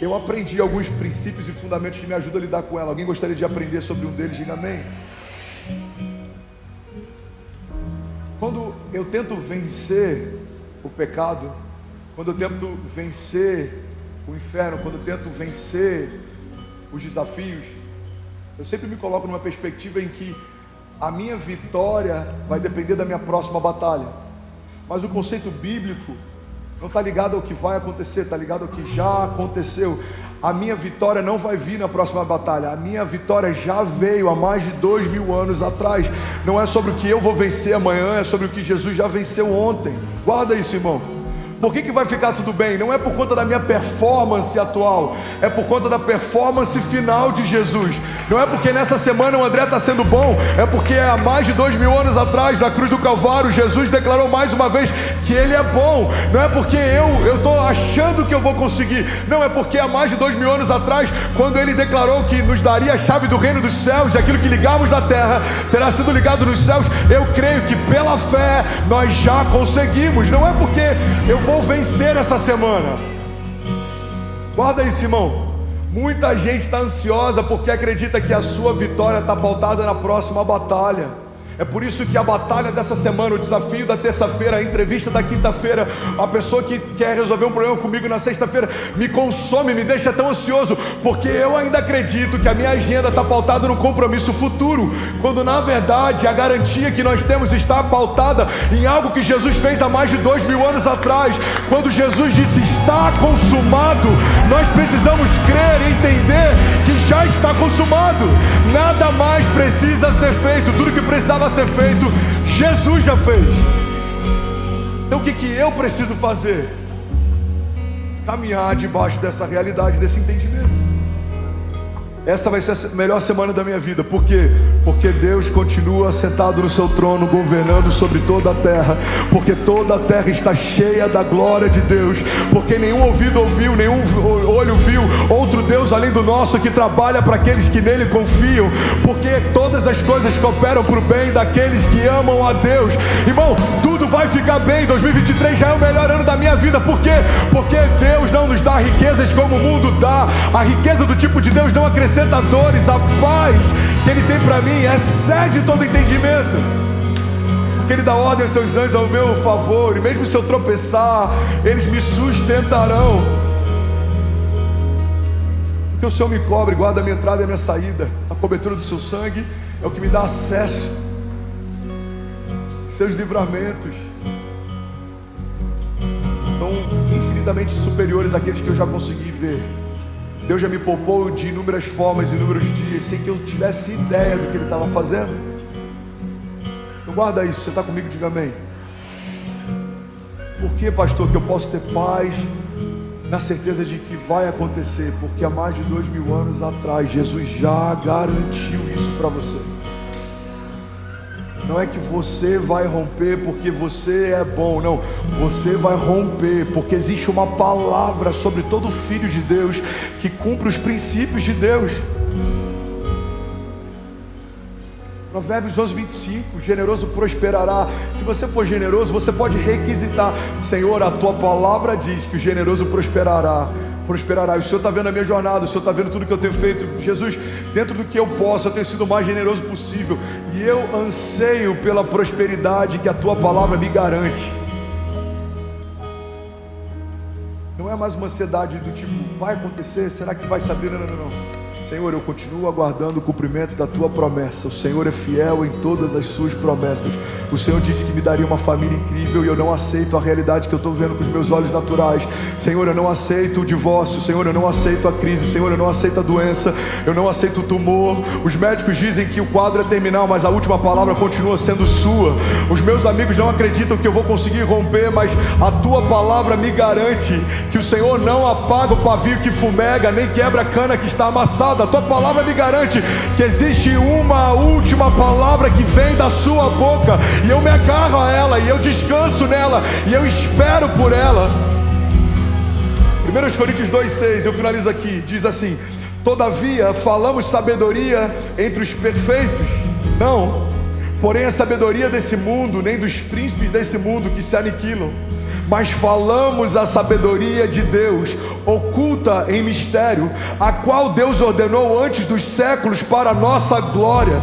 eu aprendi alguns princípios e fundamentos que me ajudam a lidar com ela. Alguém gostaria de aprender sobre um deles? Diga amém. Quando eu tento vencer o pecado, quando eu tento vencer o inferno, quando eu tento vencer os desafios, eu sempre me coloco numa perspectiva em que a minha vitória vai depender da minha próxima batalha. Mas o conceito bíblico não está ligado ao que vai acontecer, está ligado ao que já aconteceu. A minha vitória não vai vir na próxima batalha. A minha vitória já veio há mais de 2000 anos atrás. Não é sobre o que eu vou vencer amanhã, é sobre o que Jesus já venceu ontem. Guarda isso, irmão. Por que vai ficar tudo bem? Não é por conta da minha performance atual, é por conta da performance final de Jesus. Não é porque nessa semana o André está sendo bom, é porque há mais de 2000 anos atrás, na cruz do Calvário, Jesus declarou mais uma vez que Ele é bom. Não é porque eu estou achando que eu vou conseguir. Não, é porque há mais de 2000 anos atrás, quando Ele declarou que nos daria a chave do reino dos céus, e aquilo que ligarmos na terra terá sido ligado nos céus, eu creio que pela fé nós já conseguimos. Não é porque eu vou vencer essa semana. Guarda isso, irmão. Muita gente está ansiosa porque acredita que a sua vitória está pautada na próxima batalha. É por isso que a batalha dessa semana, o desafio da terça-feira, a entrevista da quinta-feira, a pessoa que quer resolver um problema comigo na sexta-feira, me consome, me deixa tão ansioso, porque eu ainda acredito que a minha agenda está pautada no compromisso futuro, quando na verdade a garantia que nós temos está pautada em algo que Jesus fez há mais de 2000 anos atrás. Quando Jesus disse está consumado, nós precisamos crer e entender que já está consumado. Nada mais precisa ser feito. Tudo que precisava ser feito, Jesus já fez. Então o que eu preciso fazer? Caminhar debaixo dessa realidade, desse entendimento. Essa vai ser a melhor semana da minha vida. Por quê? Porque Deus continua sentado no seu trono, governando sobre toda a terra. Porque toda a terra está cheia da glória de Deus. Porque nenhum ouvido ouviu, nenhum olho viu outro Deus além do nosso, que trabalha para aqueles que nele confiam. Porque todas as coisas cooperam para o bem daqueles que amam a Deus. Irmão, tudo vai ficar bem. 2023 já é o melhor ano da minha vida. Por quê? Porque Deus não nos dá riquezas como o mundo dá. A riqueza do tipo de Deus não acrescenta dores. A paz que Ele tem para mim excede todo entendimento, porque Ele dá ordem aos seus anjos ao meu favor, e mesmo se eu tropeçar, eles me sustentarão. Porque o Senhor me cobre, guarda a minha entrada e a minha saída. A cobertura do seu sangue é o que me dá acesso. Seus livramentos são infinitamente superiores àqueles que eu já consegui ver. Deus já me poupou de inúmeras formas, inúmeros dias, sem que eu tivesse ideia do que Ele estava fazendo. Então guarda isso. Você está comigo? Diga amém. Por que, pastor, que eu posso ter paz na certeza de que vai acontecer? Porque há mais de 2000 anos atrás Jesus já garantiu isso para você. Não é que você vai romper porque você é bom, não. Você vai romper porque existe uma palavra sobre todo filho de Deus que cumpre os princípios de Deus. Provérbios 11:25, generoso prosperará. Se você for generoso, você pode requisitar: Senhor, a tua palavra diz que o generoso prosperará. prosperarás. O Senhor está vendo a minha jornada, o Senhor está vendo tudo que eu tenho feito. Jesus, dentro do que eu posso, eu tenho sido o mais generoso possível, e eu anseio pela prosperidade que a tua palavra me garante. Não é mais uma ansiedade do tipo, vai acontecer, será que vai saber? Não. Senhor, eu continuo aguardando o cumprimento da tua promessa. O Senhor é fiel em todas as suas promessas. O Senhor disse que me daria uma família incrível, e eu não aceito a realidade que eu estou vendo com os meus olhos naturais. Senhor, eu não aceito o divórcio. Senhor, eu não aceito a crise. Senhor, eu não aceito a doença. Eu não aceito o tumor. Os médicos dizem que o quadro é terminal, mas a última palavra continua sendo sua. Os meus amigos não acreditam que eu vou conseguir romper, mas a tua palavra me garante que o Senhor não apaga o pavio que fumega, nem quebra a cana que está amassada. A tua palavra me garante que existe uma última palavra que vem da sua boca, e eu me agarro a ela, e eu descanso nela, e eu espero por ela. 1 Coríntios 2,6, eu finalizo aqui, diz assim: todavia falamos sabedoria entre os perfeitos, não, porém a sabedoria desse mundo, nem dos príncipes desse mundo que se aniquilam, mas falamos a sabedoria de Deus, oculta em mistério, a qual Deus ordenou antes dos séculos para a nossa glória,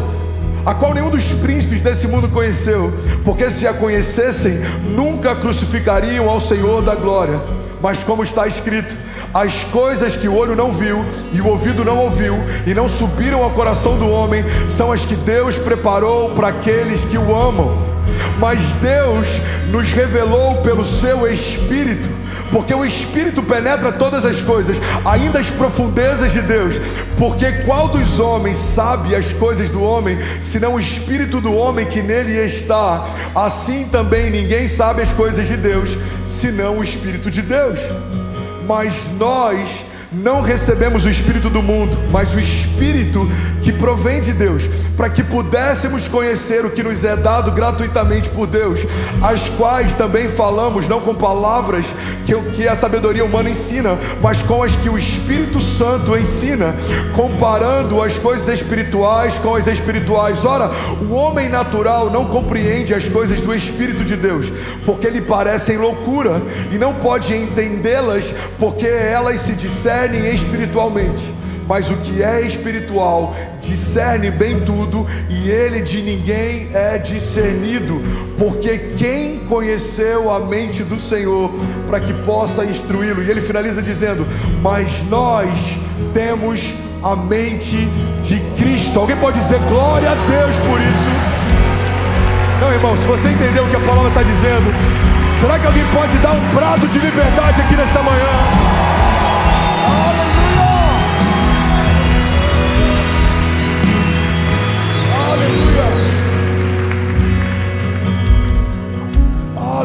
a qual nenhum dos príncipes desse mundo conheceu, porque se a conhecessem, nunca crucificariam ao Senhor da glória. Mas como está escrito, as coisas que o olho não viu e o ouvido não ouviu e não subiram ao coração do homem, são as que Deus preparou para aqueles que o amam. Mas Deus nos revelou pelo seu Espírito, porque o Espírito penetra todas as coisas, ainda as profundezas de Deus. Porque qual dos homens sabe as coisas do homem, senão o Espírito do homem que nele está? Assim também ninguém sabe as coisas de Deus, senão o Espírito de Deus. Mas nós não recebemos o Espírito do mundo, mas o Espírito que provém de Deus, para que pudéssemos conhecer o que nos é dado gratuitamente por Deus, as quais também falamos, não com palavras que a sabedoria humana ensina, mas com as que o Espírito Santo ensina, comparando as coisas espirituais com as espirituais. Ora, o homem natural não compreende as coisas do Espírito de Deus, porque lhe parecem loucura, e não pode entendê-las, porque elas se discernem espiritualmente. Mas o que é espiritual discerne bem tudo, e ele de ninguém é discernido, porque quem conheceu a mente do Senhor para que possa instruí-lo? E ele finaliza dizendo: mas nós temos a mente de Cristo. Alguém pode dizer glória a Deus por isso? Não, irmão, se você entendeu o que a palavra está dizendo, será que alguém pode dar um brado de liberdade aqui nessa manhã?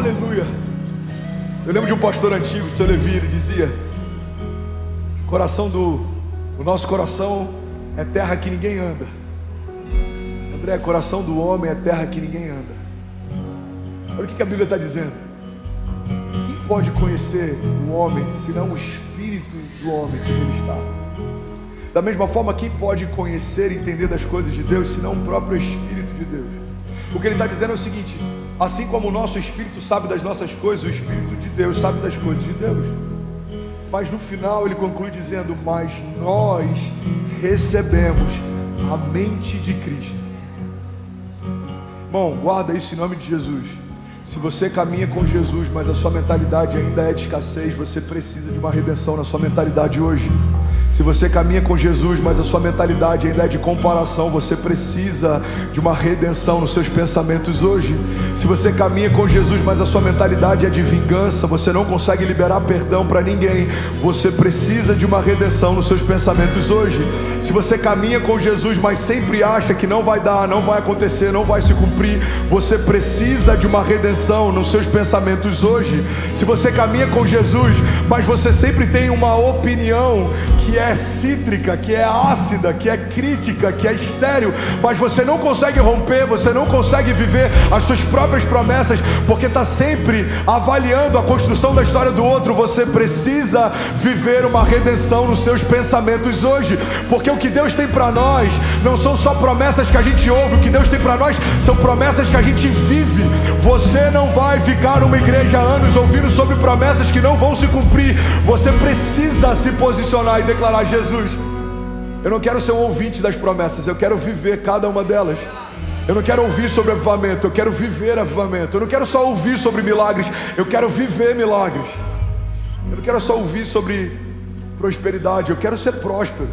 Aleluia. Eu lembro de um pastor antigo, o seu Levi, ele dizia: o nosso coração é terra que ninguém anda. André, coração do homem é terra que ninguém anda. Olha o que a Bíblia está dizendo. Quem pode conhecer o homem, senão o Espírito do homem que nele está? Da mesma forma, quem pode conhecer e entender das coisas de Deus, senão o próprio Espírito de Deus? O que ele está dizendo é o seguinte: assim como o nosso Espírito sabe das nossas coisas, o Espírito de Deus sabe das coisas de Deus. Mas no final ele conclui dizendo: mas nós recebemos a mente de Cristo. Bom, guarda isso em nome de Jesus. Se você caminha com Jesus, mas a sua mentalidade ainda é de escassez, você precisa de uma redenção na sua mentalidade hoje. Se você caminha com Jesus, mas a sua mentalidade ainda é de comparação, você precisa de uma redenção nos seus pensamentos hoje. Se você caminha com Jesus, mas a sua mentalidade é de vingança, você não consegue liberar perdão para ninguém, você precisa de uma redenção nos seus pensamentos hoje. Se você caminha com Jesus, mas sempre acha que não vai dar, não vai acontecer, não vai se cumprir, você precisa de uma redenção nos seus pensamentos hoje. Se você caminha com Jesus, mas você sempre tem uma opinião que que é cítrica, que é ácida, que é crítica, que é estéril, mas você não consegue romper, você não consegue viver as suas próprias promessas, porque está sempre avaliando a construção da história do outro. Você precisa viver uma redenção nos seus pensamentos hoje, porque o que Deus tem para nós não são só promessas que a gente ouve, o que Deus tem para nós são promessas que a gente vive. Você não vai ficar numa igreja há anos ouvindo sobre promessas que não vão se cumprir. Você precisa se posicionar e declarar: Jesus, eu não quero ser um ouvinte das promessas, eu quero viver cada uma delas. Eu não quero ouvir sobre avivamento, eu quero viver avivamento. Eu não quero só ouvir sobre milagres, eu quero viver milagres. Eu não quero só ouvir sobre prosperidade, eu quero ser próspero.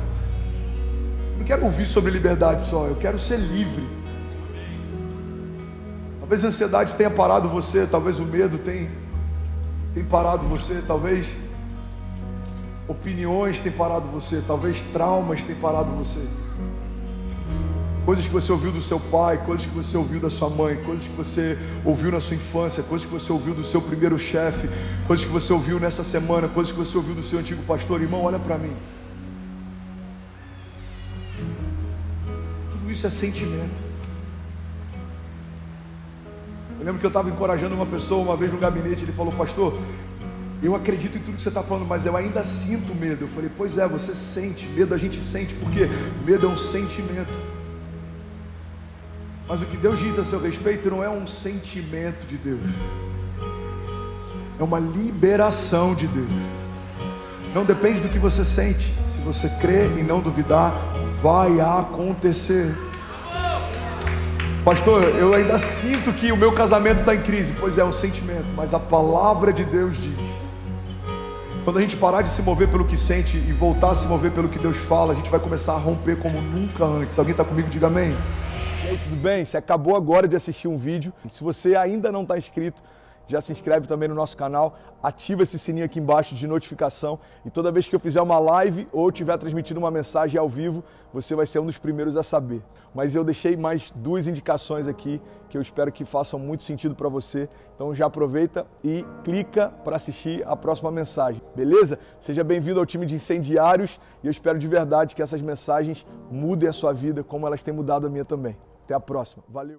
Eu não quero ouvir sobre liberdade só, eu quero ser livre. Talvez a ansiedade tenha parado você, talvez o medo tenha parado você, talvez opiniões tenham parado você, talvez traumas tenham parado você. Coisas que você ouviu do seu pai, coisas que você ouviu da sua mãe, coisas que você ouviu na sua infância, coisas que você ouviu do seu primeiro chefe, coisas que você ouviu nessa semana, coisas que você ouviu do seu antigo pastor. Irmão, olha para mim. Tudo isso é sentimento. Eu lembro que eu estava encorajando uma pessoa uma vez no gabinete. Ele falou: pastor, eu acredito em tudo que você está falando, mas eu ainda sinto medo. Eu falei: pois é, você sente medo, a gente sente, porque medo é um sentimento. Mas o que Deus diz a seu respeito não é um sentimento de Deus, é uma liberação de Deus. Não depende do que você sente. Se você crer e não duvidar, vai acontecer. Pastor, eu ainda sinto que o meu casamento está em crise. Pois é, um sentimento, mas a palavra de Deus diz: quando a gente parar de se mover pelo que sente e voltar a se mover pelo que Deus fala, a gente vai começar a romper como nunca antes. Alguém está comigo? Diga amém. E aí, tudo bem? Você acabou agora de assistir um vídeo. Se você ainda não está inscrito, já se inscreve também no nosso canal, ativa esse sininho aqui embaixo de notificação, e toda vez que eu fizer uma live ou estiver transmitindo uma mensagem ao vivo, você vai ser um dos primeiros a saber. Mas eu deixei mais 2 indicações aqui que eu espero que façam muito sentido para você. Então já aproveita e clica para assistir a próxima mensagem, beleza? Seja bem-vindo ao time de incendiários, e eu espero de verdade que essas mensagens mudem a sua vida como elas têm mudado a minha também. Até a próxima. Valeu!